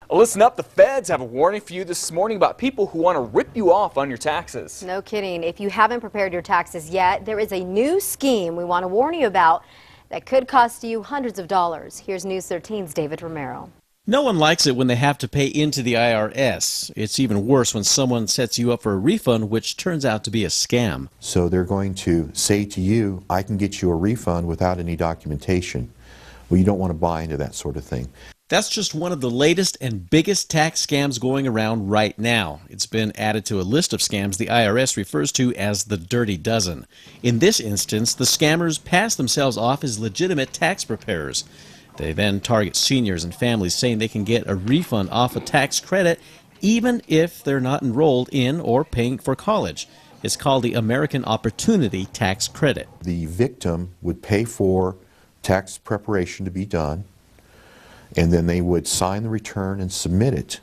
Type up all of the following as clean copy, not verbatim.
Listen up, the feds have a warning for you this morning about people who want to rip you off on your taxes. No kidding. If you haven't prepared your taxes yet, there is a new scheme we want to warn you about that could cost you hundreds of dollars. Here's News 13's David Romero. No one likes it when they have to pay into the IRS. It's even worse when someone sets you up for a refund, which turns out to be a scam. So they're going to say to you, I can get you a refund without any documentation. Well, you don't want to buy into that sort of thing. That's just one of the latest and biggest tax scams going around right now. It's been added to a list of scams the IRS refers to as the Dirty Dozen. In this instance, the scammers pass themselves off as legitimate tax preparers. They then target seniors and families, saying they can get a refund off a tax credit even if they're not enrolled in or paying for college. It's called the American Opportunity Tax Credit. The victim would pay for tax preparation to be done, and then they would sign the return and submit it.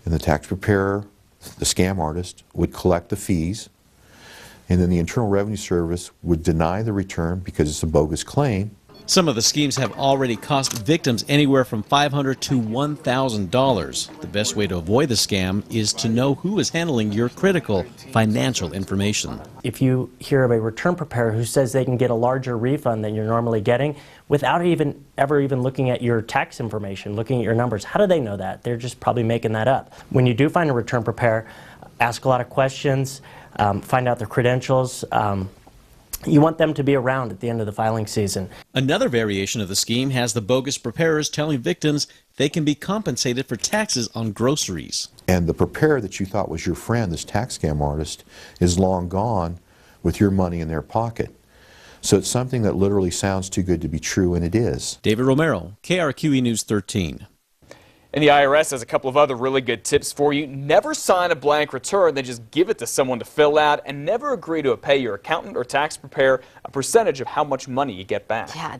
And the tax preparer, the scam artist, would collect the fees, and then the Internal Revenue Service would deny the return because it's a bogus claim. Some of the schemes have already cost victims anywhere from $500 to $1,000. The best way to avoid the scam is to know who is handling your critical financial information. If you hear of a return preparer who says they can get a larger refund than you're normally getting without ever looking at your tax information, looking at your numbers, how do they know that? They're just probably making that up. When you do find a return preparer, ask a lot of questions, find out their credentials. You want them to be around at the end of the filing season. Another variation of the scheme has the bogus preparers telling victims they can be compensated for taxes on groceries. And the preparer that you thought was your friend, this tax scam artist, is long gone with your money in their pocket. So it's something that literally sounds too good to be true, and it is. David Romero, KRQE News 13. And the IRS has a couple of other really good tips for you. Never sign a blank return, then just give it to someone to fill out, and never agree to pay your accountant or tax preparer a percentage of how much money you get back. Yeah,